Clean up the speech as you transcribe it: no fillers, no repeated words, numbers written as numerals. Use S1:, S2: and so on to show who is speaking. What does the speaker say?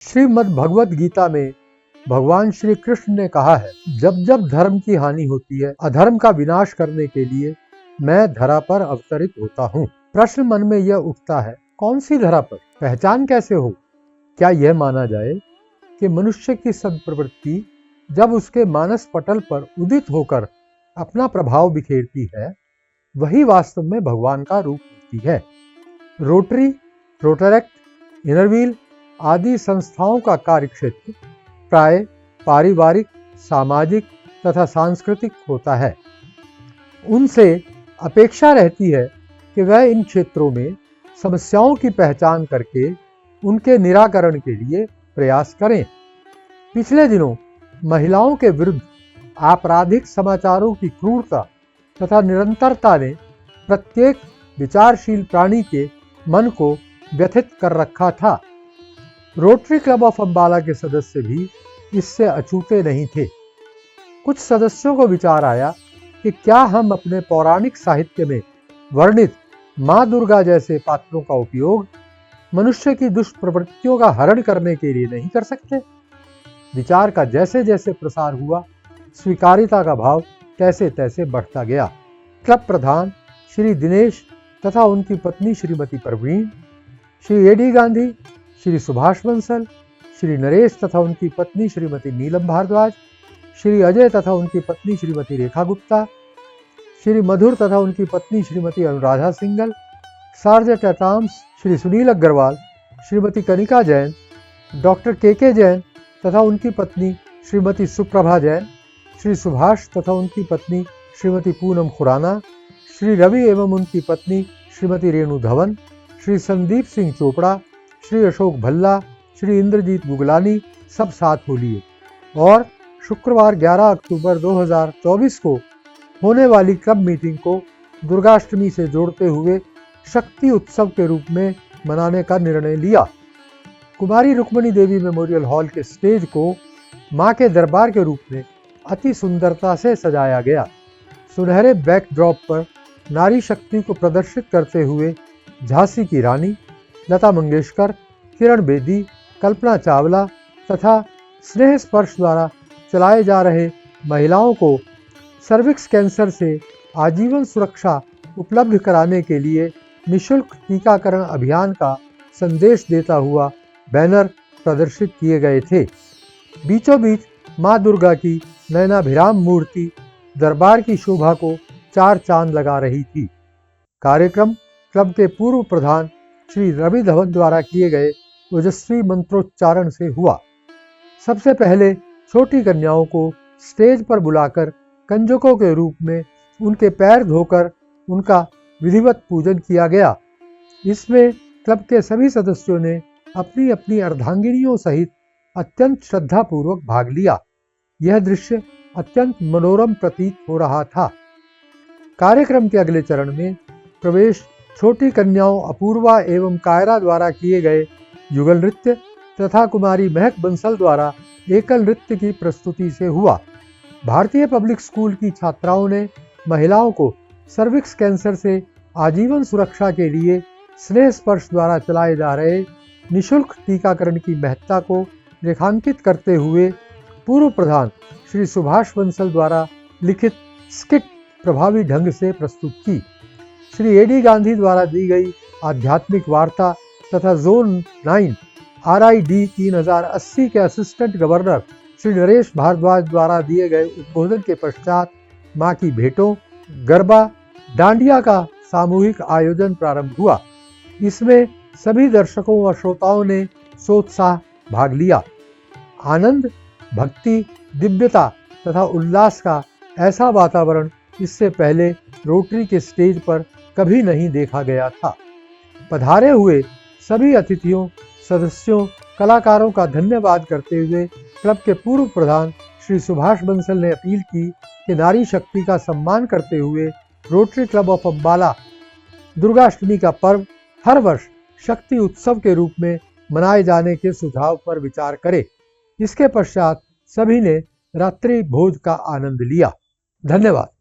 S1: श्रीमद् भगवत गीता में भगवान श्री कृष्ण ने कहा है, जब जब धर्म की हानि होती है, अधर्म का विनाश करने के लिए मैं धरा पर अवतरित होता हूँ। प्रश्न मन में यह उठता है, कौन सी धरा पर? पहचान कैसे हो? क्या यह माना जाए कि मनुष्य की सद्प्रवृत्ति जब उसके मानस पटल पर उदित होकर अपना प्रभाव बिखेरती है, वही वास्तव में भगवान का रूप होती है। रोटरी, रोटरैक्ट, इनरव्हील आदि संस्थाओं का कार्यक्षेत्र प्राय पारिवारिक, सामाजिक तथा सांस्कृतिक होता है। उनसे अपेक्षा रहती है कि वह इन क्षेत्रों में समस्याओं की पहचान करके उनके निराकरण के लिए प्रयास करें। पिछले दिनों महिलाओं के विरुद्ध आपराधिक समाचारों की क्रूरता तथा निरंतरता ने प्रत्येक विचारशील प्राणी के मन को व्यथित कर रखा था। रोटरी क्लब ऑफ अम्बाला के सदस्य भी इससे अछूते नहीं थे। कुछ सदस्यों को विचार आया कि क्या हम अपने पौराणिक साहित्य में वर्णित माँ दुर्गा जैसे पात्रों का उपयोग मनुष्य की दुष्प्रवृत्तियों का हरण करने के लिए नहीं कर सकते। विचार का जैसे जैसे प्रसार हुआ, स्वीकार्यता का भाव तैसे तैसे बढ़ता गया। क्लब प्रधान श्री दिनेश तथा उनकी पत्नी श्रीमती प्रवीण, श्री एडी गांधी, श्री सुभाष बंसल, श्री नरेश तथा उनकी पत्नी श्रीमती नीलम भारद्वाज, श्री अजय तथा उनकी पत्नी श्रीमती रेखा गुप्ता, श्री मधुर तथा उनकी पत्नी Shrimati Anuradha Singhal, sergeant at arms Shri Sunil Agarwal, Shrimati Kanika Jain, doctor K Jain तथा उनकी पत्नी श्रीमती सुप्रभा जैन, श्री सुभाष तथा उनकी पत्नी श्रीमती पूनम खुराना, श्री रवि एवं उनकी पत्नी श्रीमती रेणु धवन, श्री संदीप सिंह चोपड़ा, श्री अशोक भल्ला, श्री इंद्रजीत गुगलानी सब साथ हो लिए और शुक्रवार 11 अक्टूबर 2024 को होने वाली क्लब मीटिंग को दुर्गाष्टमी से जोड़ते हुए शक्ति उत्सव के रूप में मनाने का निर्णय लिया। कुमारी रुक्मणी देवी मेमोरियल हॉल के स्टेज को मां के दरबार के रूप में अति सुंदरता से सजाया गया। सुनहरे बैकड्रॉप पर नारी शक्ति को प्रदर्शित करते हुए झांसी की रानी, लता मंगेशकर, किरण बेदी, कल्पना चावला तथा स्नेह स्पर्श द्वारा चलाए जा रहे महिलाओं को सर्विक्स कैंसर से आजीवन सुरक्षा उपलब्ध कराने के लिए निःशुल्क टीकाकरण अभियान का संदेश देता हुआ बैनर प्रदर्शित किए गए थे। बीचों बीच मां दुर्गा की नयनाभिराम मूर्ति दरबार की शोभा को चार चांद लगा रही थी। कार्यक्रम क्लब के पूर्व प्रधान श्री रवि धवन द्वारा किए गए ओजस्वी मंत्रोच्चारण से हुआ। सबसे पहले छोटी कन्याओं को स्टेज पर बुलाकर कंजकों के रूप में उनके पैर धोकर उनका विधिवत पूजन किया गया। इसमें क्लब के सभी सदस्यों ने अपनी अपनी अर्धांगिनियों सहित अत्यंत श्रद्धापूर्वक भाग लिया। यह दृश्य अत्यंत मनोरम प्रतीत हो रहा था। कार्यक्रम के अगले चरण में प्रवेश छोटी कन्याओं अपूर्वा एवं कायरा द्वारा किए गए युगल नृत्य तथा कुमारी महक बंसल द्वारा एकल नृत्य की प्रस्तुति से हुआ। भारतीय पब्लिक स्कूल की छात्राओं ने महिलाओं को सर्विक्स कैंसर से आजीवन सुरक्षा के लिए स्नेह स्पर्श द्वारा चलाए जा रहे निःशुल्क टीकाकरण की महत्ता को रेखांकित करते हुए पूर्व प्रधान श्री सुभाष बंसल द्वारा लिखित स्किट प्रभावी ढंग से प्रस्तुत की। श्री एडी गांधी द्वारा दी गई आध्यात्मिक वार्ता तथा जोन 9 RID 3080 के असिस्टेंट गवर्नर श्री नरेश भारद्वाज द्वारा दिए गए उद्बोधन के पश्चात मां की भेंटों, गरबा, डांडिया का सामूहिक आयोजन प्रारंभ हुआ। इसमें सभी दर्शकों व श्रोताओं ने सोत्साह भाग लिया। आनंद, भक्ति, दिव्यता तथा उल्लास का ऐसा वातावरण इससे पहले रोटरी के स्टेज पर कभी नहीं देखा गया था। पधारे हुए सभी अतिथियों, सदस्यों, कलाकारों का धन्यवाद करते हुए क्लब के पूर्व प्रधान श्री सुभाष बंसल ने अपील की कि नारी शक्ति का सम्मान करते हुए rotary club of Ambala Durgashtami का पर्व हर वर्ष शक्ति उत्सव के रूप में मनाए जाने के सुझाव पर विचार करे। इसके पश्चात सभी ने रात्रि भोज का आनंद लिया। धन्यवाद।